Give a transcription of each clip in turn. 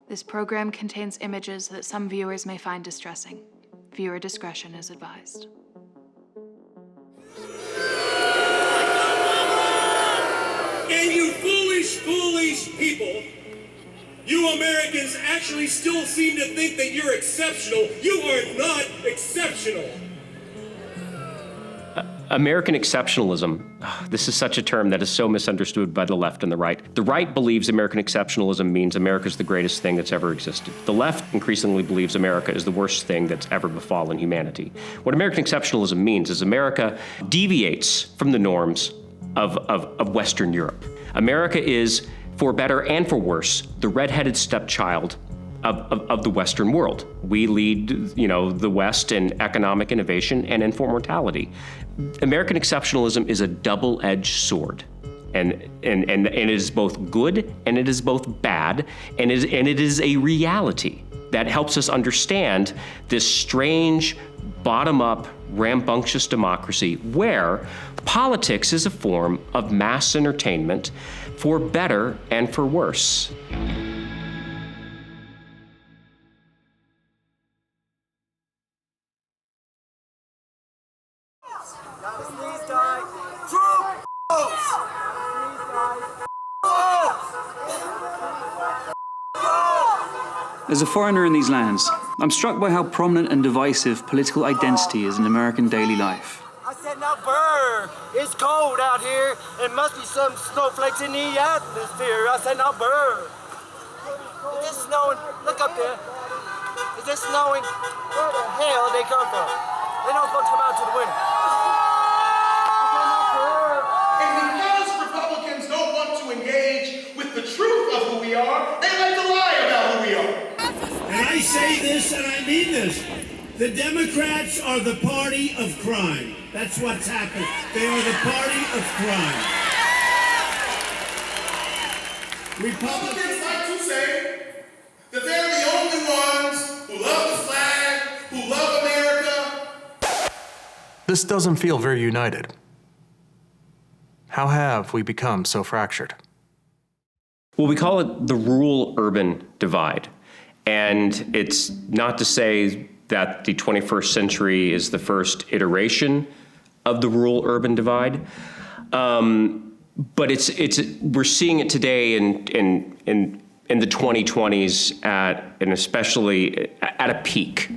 This program contains images that some viewers may find distressing. Viewer discretion is advised. And you foolish people, you Americans actually still seem to think that you're exceptional. You are not exceptional. American exceptionalism, this is such a term that is so misunderstood by the left and the right. The right believes American exceptionalism means America's the greatest thing that's ever existed. The left increasingly believes America is the worst thing that's ever befallen humanity. What American exceptionalism means is America deviates from the norms of Western Europe. America is, for better and for worse, the redheaded stepchild of the Western world. We lead, the West in economic innovation and in mortality. American exceptionalism is a double-edged sword, and it is both good and it is both bad, and it is a reality that helps us understand this strange, bottom-up, rambunctious democracy where politics is a form of mass entertainment for better and for worse. As a foreigner in these lands, I'm struck by how prominent and divisive political identity is in American daily life. I said, now, Burr, it's cold out here. There must be some snowflakes in the atmosphere. I said, now, Burr. Is this snowing? Look up there. Is this snowing? Where the hell they come from? They don't supposed to come out to the winter. And because Republicans don't want to engage with the truth of who we are, they like to lie about who we are. And I say this and I mean this. The Democrats are the party of crime. That's what's happened. They are the party of crime. Republicans like to say that they're the only ones who love the flag, who love America. This doesn't feel very united. How have we become so fractured? Well, we call it the rural-urban divide. And it's not to say that the 21st century is the first iteration of the rural-urban divide, but we're seeing it today in the 2020s and especially at a peak.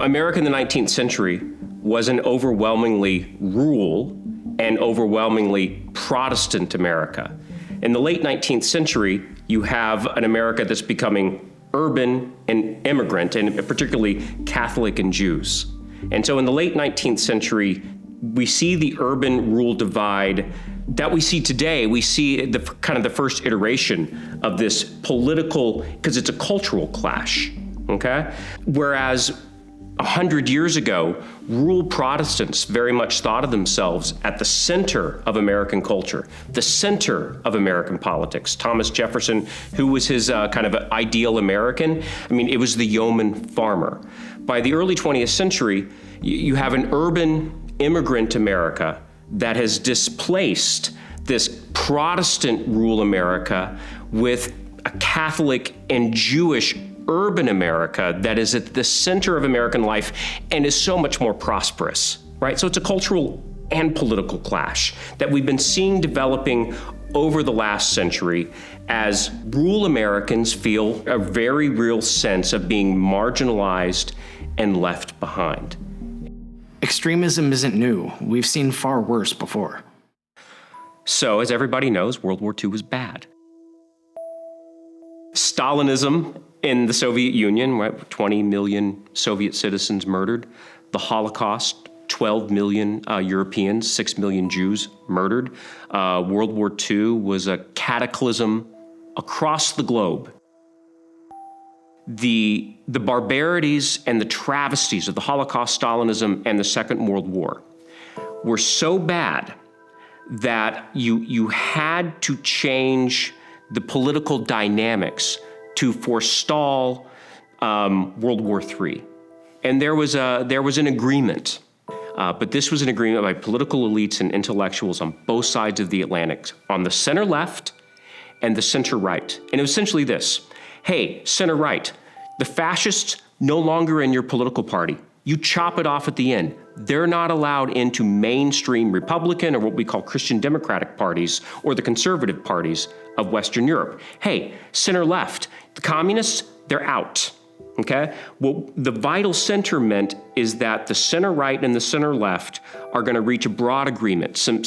America in the 19th century was an overwhelmingly rural and overwhelmingly Protestant America. In the late 19th century, you have an America that's becoming urban and immigrant, and particularly Catholic and Jews. And so in the late 19th century, we see the urban-rural divide that we see today. We see the first iteration of this political, because it's a cultural clash, okay? Whereas 100 years ago, rural Protestants very much thought of themselves at the center of American culture, the center of American politics. Thomas Jefferson, who was his ideal American, it was the yeoman farmer. By the early 20th century, you have an urban immigrant America that has displaced this Protestant rural America with a Catholic and Jewish urban America that is at the center of American life and is so much more prosperous, right? So it's a cultural and political clash that we've been seeing developing over the last century as rural Americans feel a very real sense of being marginalized and left behind. Extremism isn't new. We've seen far worse before. So, as everybody knows, World War II was bad. Stalinism in the Soviet Union, right? 20 million Soviet citizens murdered. The Holocaust, 12 million Europeans, 6 million Jews murdered. World War II was a cataclysm across the globe. The barbarities and the travesties of the Holocaust, Stalinism, and the Second World War were so bad that you had to change the political dynamics to forestall World War III. And there was an agreement, but this was an agreement by political elites and intellectuals on both sides of the Atlantic, on the center left and the center right. And it was essentially this: hey, center right, the fascists no longer in your political party. You chop it off at the end. They're not allowed into mainstream Republican or what we call Christian Democratic parties or the conservative parties of Western Europe. Hey, center left, the communists, they're out. Okay? What the vital center meant is that the center right and the center left are going to reach a broad agreement, some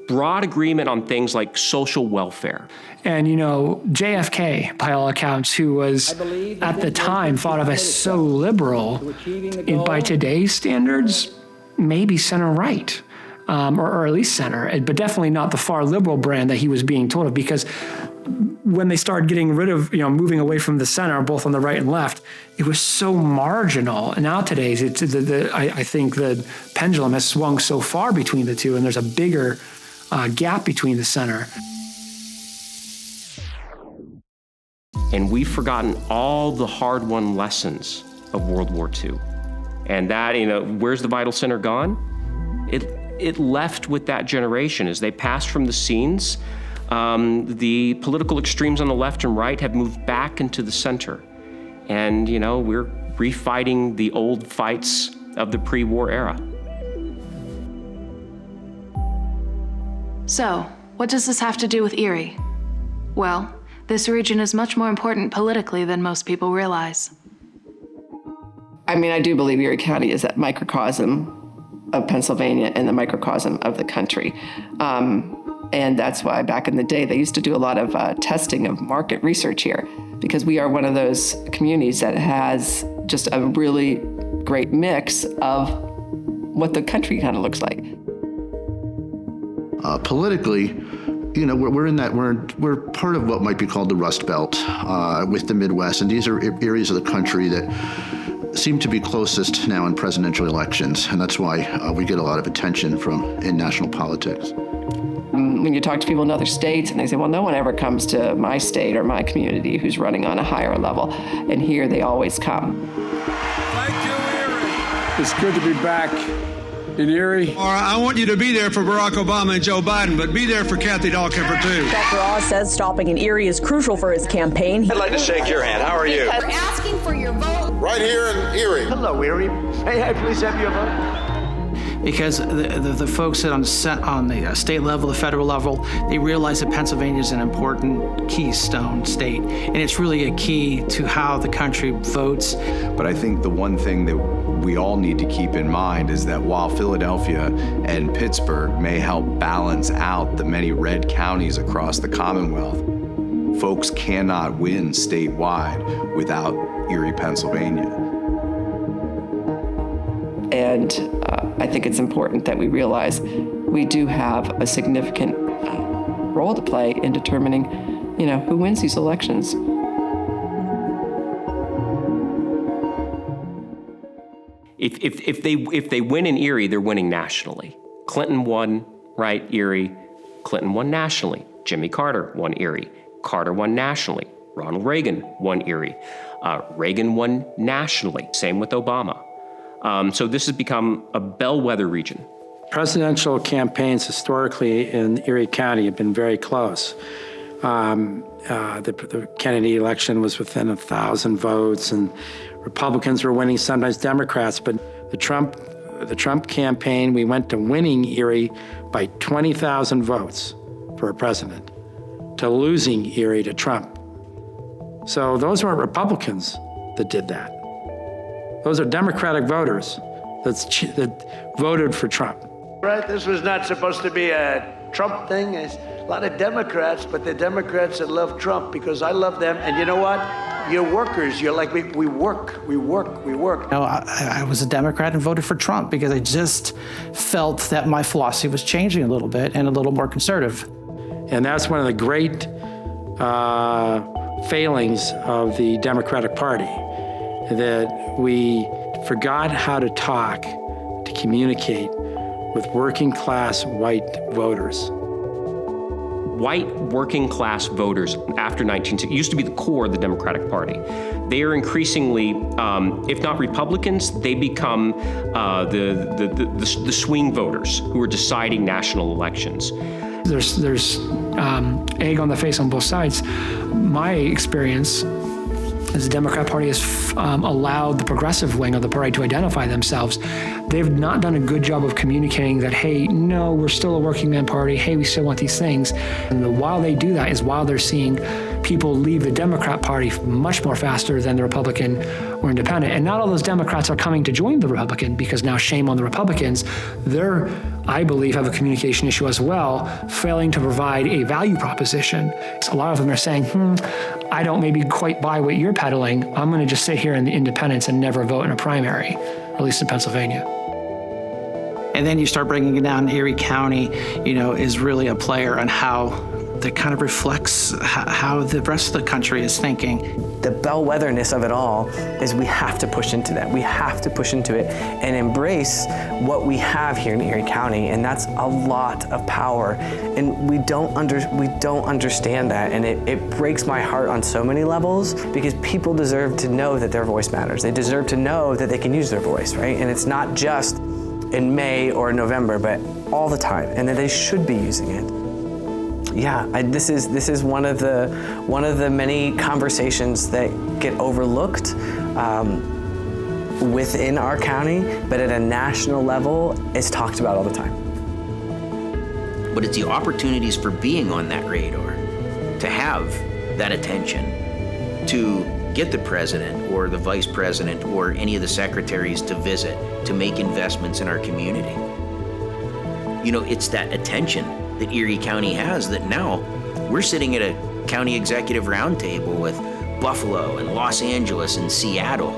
broad agreement on things like social welfare. And, JFK, by all accounts, who was at the time thought of as so liberal, by today's standards, maybe center right, or at least center, but definitely not the far liberal brand that he was being told of, because when they started getting rid of, moving away from the center, both on the right and left, it was so marginal. And now today's, I think the pendulum has swung so far between the two, and there's a bigger gap between the center. And we've forgotten all the hard-won lessons of World War II. And that, where's the vital center gone? It left with that generation. As they passed from the scenes, the political extremes on the left and right have moved back into the center. And, we're refighting the old fights of the pre-war era. So, what does this have to do with Erie? Well, this region is much more important politically than most people realize. I do believe Erie County is that microcosm of Pennsylvania and the microcosm of the country. And that's why back in the day, they used to do a lot of testing of market research here, because we are one of those communities that has just a really great mix of what the country kind of looks like. Politically, we're part of what might be called the Rust Belt with the Midwest, and these are areas of the country that seem to be closest now in presidential elections, and that's why we get a lot of attention in national politics. When you talk to people in other states and they say, well, no one ever comes to my state or my community who's running on a higher level, and here they always come. Thank you, Erie. It's good to be back in Erie. I want you to be there for Barack Obama and Joe Biden, but be there for Kathy Dahlkemper, too. Dr. Oz says stopping in Erie is crucial for his campaign. I'd like to shake your hand. How are you? We're asking for your vote. Right here in Erie. Hello, Erie. May I please have your vote? Because the folks that on the state level, the federal level, they realize that Pennsylvania is an important keystone state, and it's really a key to how the country votes. But I think the one thing that we all need to keep in mind is that while Philadelphia and Pittsburgh may help balance out the many red counties across the Commonwealth, folks cannot win statewide without Erie, Pennsylvania. And I think it's important that we realize we do have a significant role to play in determining, who wins these elections. If they win in Erie, they're winning nationally. Clinton won, right, Erie. Clinton won nationally. Jimmy Carter won Erie. Carter won nationally. Ronald Reagan won Erie. Reagan won nationally. Same with Obama. So this has become a bellwether region. Presidential campaigns historically in Erie County have been very close. The Kennedy election was within 1,000 votes, and Republicans were winning, sometimes Democrats. But the Trump campaign, we went to winning Erie by 20,000 votes for a president, to losing Erie to Trump. So those weren't Republicans that did that. Those are Democratic voters that voted for Trump. Right, this was not supposed to be a Trump thing. It's a lot of Democrats, but the Democrats that love Trump because I love them. And you know what? You're workers. You're like, we work. I was a Democrat and voted for Trump because I just felt that my philosophy was changing a little bit and a little more conservative. And that's one of the great failings of the Democratic Party, that we forgot how to talk, to communicate with working class white voters. white working class voters after 1960, it used to be the core of the Democratic Party. They are increasingly, if not Republicans, they become the swing voters who are deciding national elections. There's egg on the face on both sides. My experience is the Democrat Party has allowed the progressive wing of the party to identify themselves. They've not done a good job of communicating that, hey, no, we're still a working man party. Hey, we still want these things. And while they do that is while they're seeing people leave the Democrat Party much more faster than the Republican or Independent. And not all those Democrats are coming to join the Republican, because now shame on the Republicans. They're, I believe, have a communication issue as well, failing to provide a value proposition. So a lot of them are saying, I don't maybe quite buy what you're peddling. I'm going to just sit here in the independents and never vote in a primary, at least in Pennsylvania. And then you start breaking it down. Erie County, is really a player on how that kind of reflects how the rest of the country is thinking. The bellwetherness of it all is we have to push into that. We have to push into it and embrace what we have here in Erie County, and that's a lot of power. And we don't understand that, and it breaks my heart on so many levels, because people deserve to know that their voice matters. They deserve to know that they can use their voice, right? And it's not just in May or November, but all the time, and that they should be using it. Yeah, this is one of the many conversations that get overlooked within our county, but at a national level, it's talked about all the time. But it's the opportunities for being on that radar, to have that attention, to get the president or the vice president or any of the secretaries to visit, to make investments in our community. It's that attention that Erie County has, that now we're sitting at a county executive roundtable with Buffalo and Los Angeles and Seattle.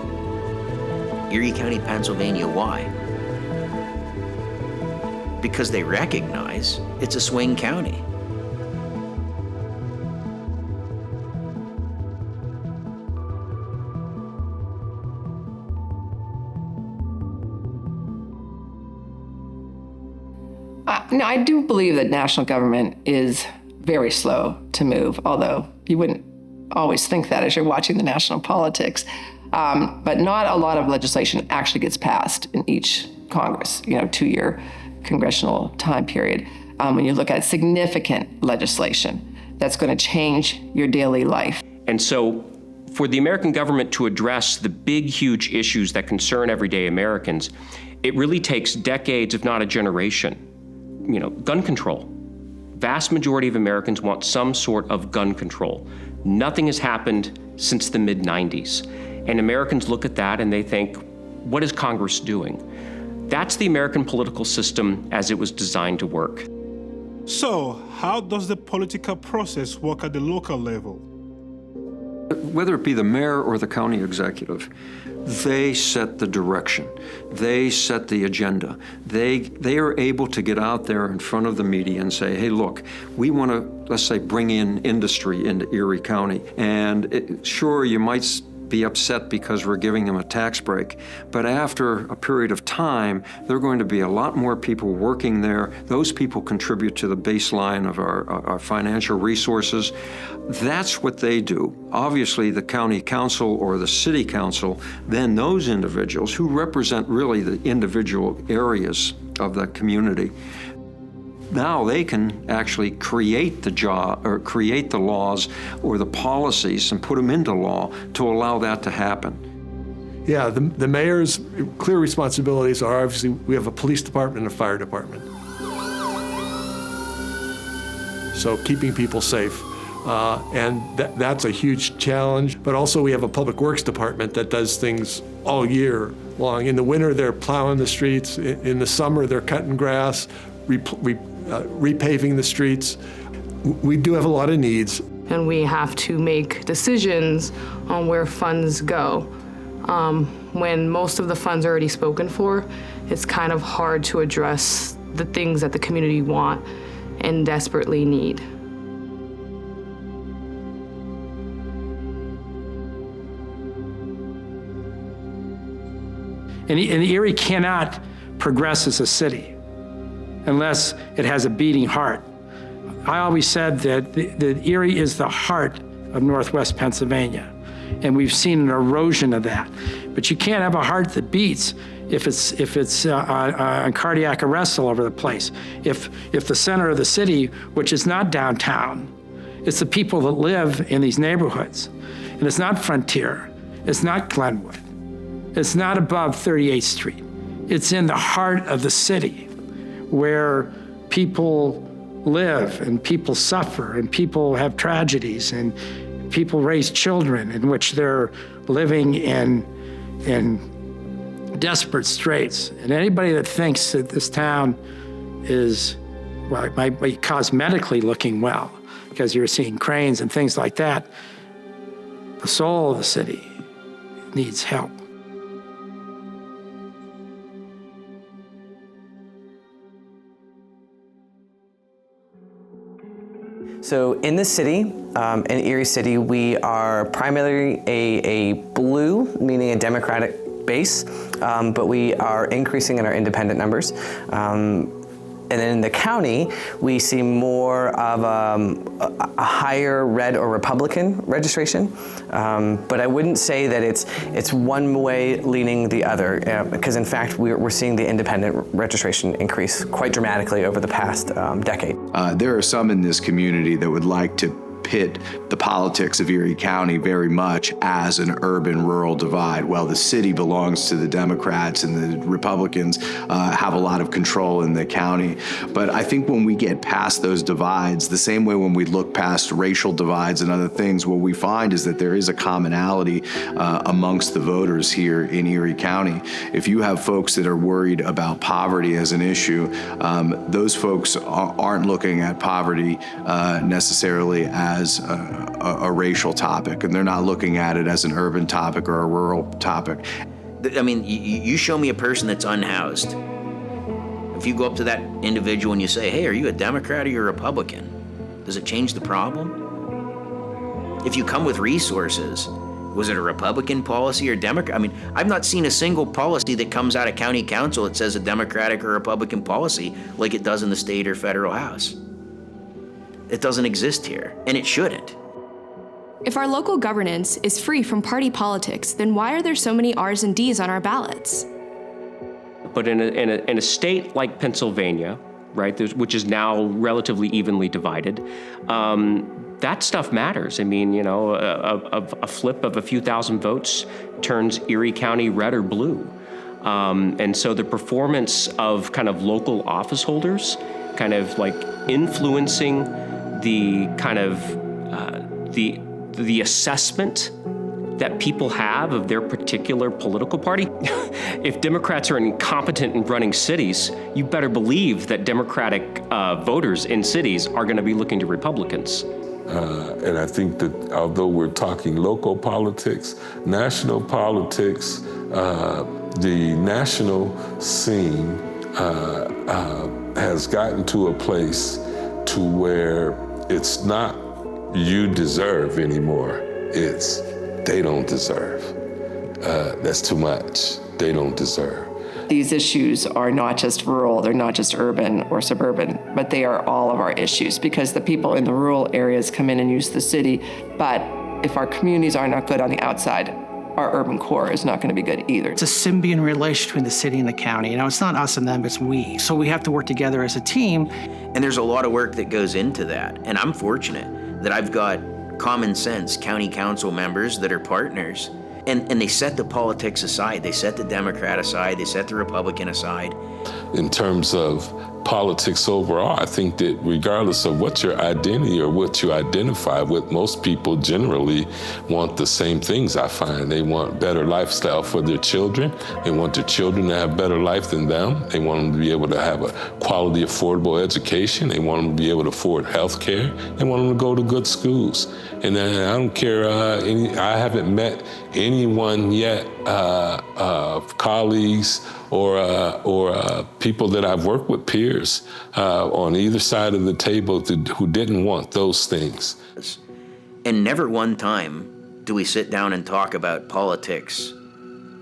Erie County, Pennsylvania, why? Because they recognize it's a swing county. No, I do believe that national government is very slow to move, although you wouldn't always think that as you're watching the national politics. But not a lot of legislation actually gets passed in each Congress, 2-year congressional time period. When you look at significant legislation that's going to change your daily life. And so for the American government to address the big, huge issues that concern everyday Americans, it really takes decades, if not a generation. Gun control. Vast majority of Americans want some sort of gun control. Nothing has happened since the mid-90s. And Americans look at that and they think, what is Congress doing? That's the American political system as it was designed to work. So, how does the political process work at the local level? Whether it be the mayor or the county executive, they set the direction. They set the agenda. They are able to get out there in front of the media and say, hey, look, we want to, let's say, bring in industry into Erie County. And sure, you might be upset because we're giving them a tax break. But after a period of time, there are going to be a lot more people working there. Those people contribute to the baseline of our financial resources. That's what they do. Obviously, the county council or the city council, then those individuals who represent really the individual areas of the community, now they can actually create the job or create the laws or the policies and put them into law to allow that to happen. Yeah, the mayor's clear responsibilities are obviously we have a police department and a fire department. So keeping people safe. And that's a huge challenge. But also we have a public works department that does things all year long. In the winter, they're plowing the streets. In the summer, they're cutting grass, repaving the streets. We do have a lot of needs. And we have to make decisions on where funds go. When most of the funds are already spoken for, it's kind of hard to address the things that the community want and desperately need. And Erie cannot progress as a city unless it has a beating heart. I always said that Erie is the heart of Northwest Pennsylvania, and we've seen an erosion of that. But you can't have a heart that beats if it's on cardiac arrest all over the place. If the center of the city, which is not downtown, it's the people that live in these neighborhoods, and it's not Frontier, it's not Glenwood, it's not above 38th Street. It's in the heart of the city where people live and people suffer and people have tragedies and people raise children in which they're living in desperate straits. And anybody that thinks that this town is, well, it might be cosmetically looking well because you're seeing cranes and things like that, the soul of the city needs help. So in the city, in Erie City, we are primarily a blue, meaning a Democratic base, but we are increasing in our independent numbers. And then in the county, we see more of a higher red or Republican registration. But I wouldn't say that it's one way leaning the other, because in fact, we're seeing the independent registration increase quite dramatically over the past decade. There are some in this community that would like to pit the politics of Erie County very much as an urban-rural divide. Well, the city belongs to the Democrats and the Republicans have a lot of control in the county. But I think when we get past those divides, the same way when we look past racial divides and other things, what we find is that there is a commonality amongst the voters here in Erie County. If you have folks that are worried about poverty as an issue, those folks aren't looking at poverty necessarily as a racial topic, and they're not looking at it as an urban topic or a rural topic. I mean, you show me a person that's unhoused. If you go up to that individual and you say, hey, are you a Democrat or you're a Republican? Does it change the problem? If you come with resources, was it a Republican policy or Democrat? I mean, I've not seen a single policy that comes out of county council that says a Democratic or Republican policy like it does in the state or federal house. It doesn't exist here, and it shouldn't. If our local governance is free from party politics, then why are there so many R's and D's on our ballots? But in a state like Pennsylvania, right, which is now relatively evenly divided, that stuff matters. I mean, you know, a flip of a few thousand votes turns Erie County red or blue. And so the performance of kind of local office holders, kind of like influencing the kind of the assessment that people have of their particular political party. If Democrats are incompetent in running cities, you better believe that Democratic voters in cities are going to be looking to Republicans. And I think that although we're talking local politics, national politics, the national scene has gotten to a place to where it's not you deserve anymore. It's they don't deserve. That's too much. They don't deserve. These issues are not just rural, they're not just urban or suburban, but they are all of our issues because the people in the rural areas come in and use the city. But if our communities are not good on the outside, our urban core is not going to be good either. It's a symbiont relation between the city and the county. You know, it's not us and them, it's we. So we have to work together as a team. And there's a lot of work that goes into that. And I'm fortunate that I've got common sense county council members that are partners. And they set the politics aside. They set the Democrat aside. They set the Republican aside. In terms of politics overall, I think that regardless of what your identity or what you identify with, most people generally want the same things, I find. They want better lifestyle for their children. They want their children to have better life than them. They want them to be able to have a quality, affordable education. They want them to be able to afford health care. They want them to go to good schools. And then I don't care, I haven't met anyone yet, colleagues or people that I've worked with, peers on either side of the table who didn't want those things. And never one time do we sit down and talk about politics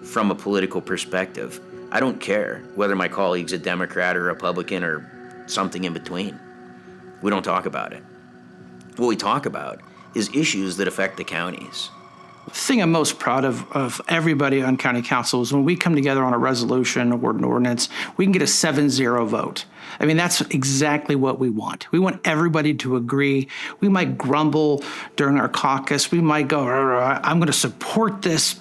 from a political perspective. I don't care whether my colleague's a Democrat or Republican or something in between. We don't talk about it. What we talk about is issues that affect the counties. The thing I'm most proud of everybody on county council is when we come together on a resolution or an ordinance, we can get a 7-0 vote. I mean, that's exactly what we want. We want everybody to agree. We might grumble during our caucus. We might go, I'm going to support this,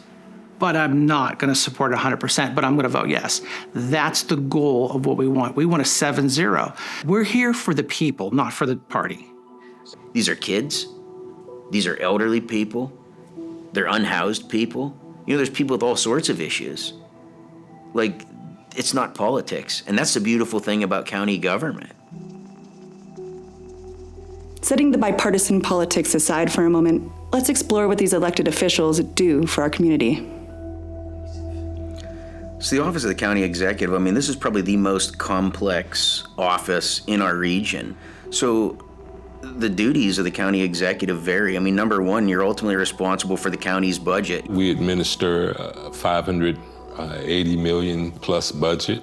but I'm not going to support it 100%, but I'm going to vote yes. That's the goal of what we want. We want a 7-0. We're here for the people, not for the party. These are kids. These are elderly people. They're unhoused people. You know, there's people with all sorts of issues. Like, it's not politics. And that's the beautiful thing about county government. Setting the bipartisan politics aside for a moment, let's explore what these elected officials do for our community. So the Office of the County Executive, I mean, this is probably the most complex office in our region. So the duties of the county executive vary. I mean, number one, you're ultimately responsible for the county's budget. We administer a $580 million plus budget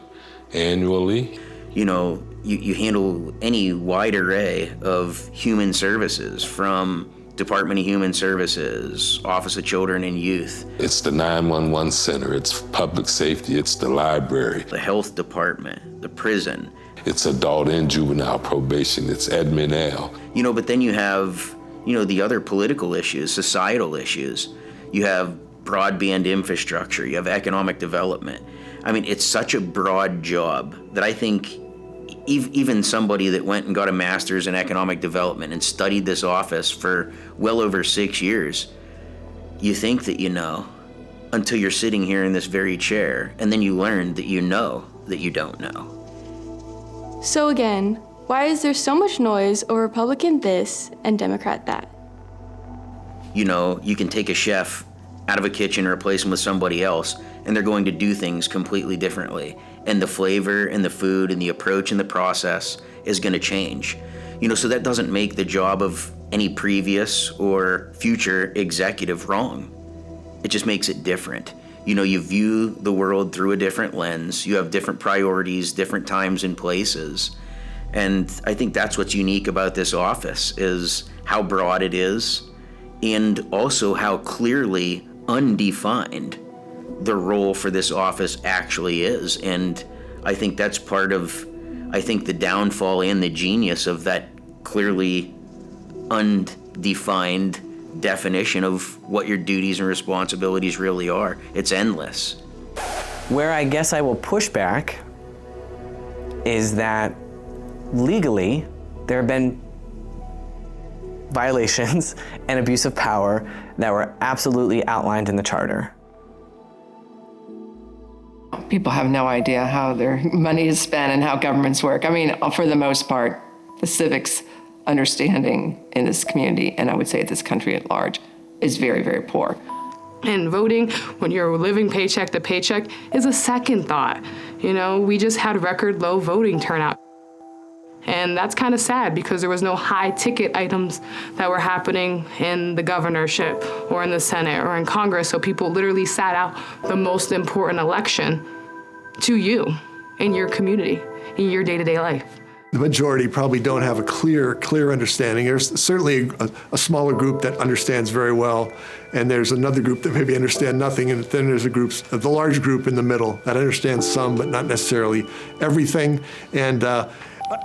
annually. You know, you handle any wide array of human services, from Department of Human Services, Office of Children and Youth. It's the 911 center, it's public safety, it's the library. The health department, the prison. It's adult and juvenile probation, it's admin L. You know, but then you have, you know, the other political issues, societal issues. You have broadband infrastructure, you have economic development. I mean, it's such a broad job that I think even somebody that went and got a master's in economic development and studied this office for well over 6 years, you think that you know until you're sitting here in this very chair, and then you learn that you know that you don't know. So again, why is there so much noise over Republican this and Democrat that? You know, you can take a chef out of a kitchen and replace them with somebody else, and they're going to do things completely differently. And the flavor and the food and the approach and the process is going to change. You know, so that doesn't make the job of any previous or future executive wrong. It just makes it different. You know, you view the world through a different lens. You have different priorities, different times and places. And I think that's what's unique about this office, is how broad it is, and also how clearly undefined the role for this office actually is. And I think that's part of, the downfall and the genius of that clearly undefined definition of what your duties and responsibilities really are. It's endless. Where I guess I will push back is that legally there have been violations and abuse of power that were absolutely outlined in the charter. People have no idea how their money is spent and how governments work. I mean, for the most part, the civics understanding in this community, and I would say this country at large, is very, very poor. And voting, when you're living paycheck to paycheck, is a second thought. You know, we just had record low voting turnout. And that's kind of sad, because there was no high ticket items that were happening in the governorship or in the Senate or in Congress. So people literally sat out the most important election to you in your community, in your day-to-day life. The majority probably don't have a clear understanding. There's certainly a smaller group that understands very well, and there's another group that maybe understand nothing, and then there's the large group in the middle that understands some, but not necessarily everything. And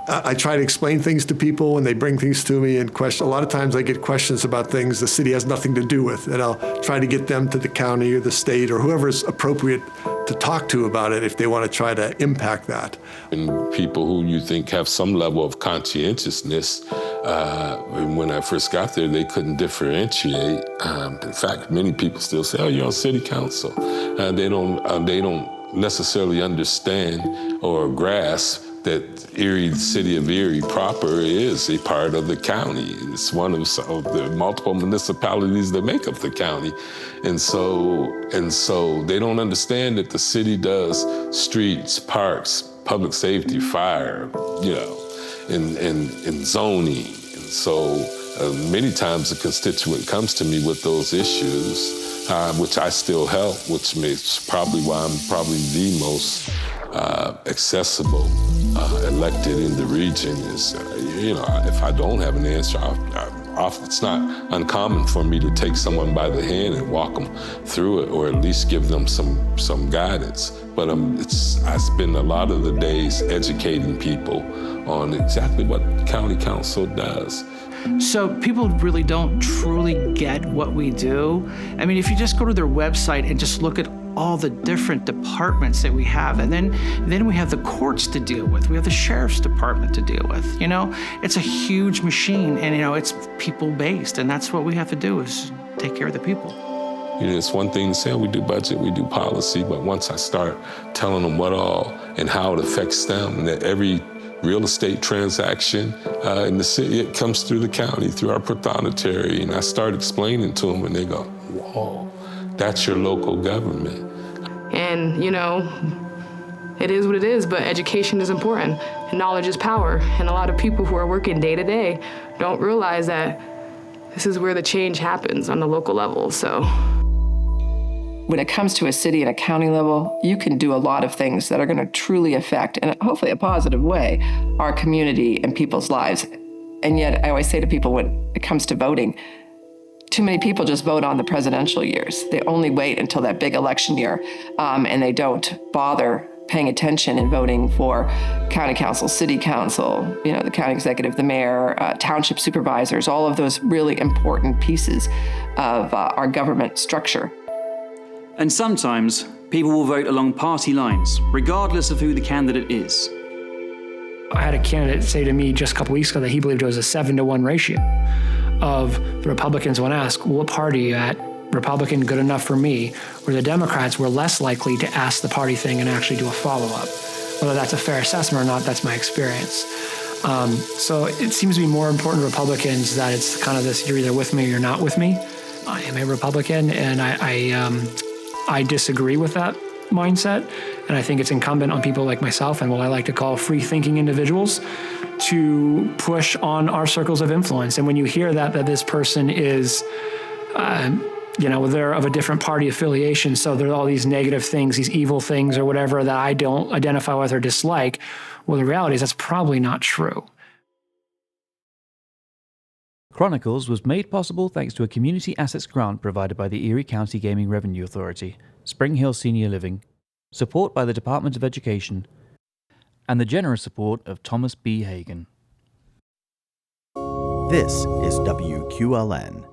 I try to explain things to people when they bring things to me and question. A lot of times I get questions about things the city has nothing to do with, and I'll try to get them to the county or the state or whoever's appropriate to talk to about it if they want to try to impact that. And people who you think have some level of conscientiousness, when I first got there, they couldn't differentiate. In fact, many people still say, "Oh, you're on city council." They don't necessarily understand or grasp that the city of Erie proper is a part of the county. It's one of the multiple municipalities that make up the county. And so they don't understand that the city does streets, parks, public safety, fire, you know, and zoning. And so many times a constituent comes to me with those issues, which I still help, which is probably why I'm probably the most accessible elected in the region. Is if I don't have an answer, it's not uncommon for me to take someone by the hand and walk them through it, or at least give them some guidance. But I spend a lot of the days educating people on exactly what county council does. So people really don't truly get what we do. I mean, if you just go to their website and just look at all the different departments that we have, and then we have the courts to deal with, we have the sheriff's department to deal with. It's a huge machine, and it's people-based, and that's what we have to do, is take care of the people. It's one thing to say, we do budget, we do policy, but once I start telling them what all and how it affects them, and that every real estate transaction in the city, it comes through the county, through our prothonotary, and I start explaining to them, and they go, whoa, that's your local government. And, it is what it is, but education is important, and knowledge is power. And a lot of people who are working day to day don't realize that this is where the change happens on the local level, so. When it comes to a city and a county level, you can do a lot of things that are going to truly affect, in hopefully a positive way, our community and people's lives. And yet, I always say to people when it comes to voting, too many people just vote on the presidential years. They only wait until that big election year, and they don't bother paying attention and voting for county council, city council, the county executive, the mayor, township supervisors, all of those really important pieces of our government structure. And sometimes people will vote along party lines, regardless of who the candidate is. I had a candidate say to me just a couple weeks ago that he believed it was a 7-to-1 ratio of the Republicans when asked, what party are you at? Republican, good enough for me, where the Democrats were less likely to ask the party thing and actually do a follow-up. Whether that's a fair assessment or not, that's my experience. So it seems to be more important to Republicans that it's kind of this, you're either with me or you're not with me. I am a Republican, and I disagree with that mindset, and I think it's incumbent on people like myself and what I like to call free-thinking individuals to push on our circles of influence. And when you hear that this person is, they're of a different party affiliation, so there are all these negative things, these evil things or whatever that I don't identify with or dislike, well, the reality is that's probably not true. Chronicles was made possible thanks to a community assets grant provided by the Erie County Gaming Revenue Authority, Spring Hill Senior Living, support by the Department of Education, and the generous support of Thomas B. Hagen. This is WQLN.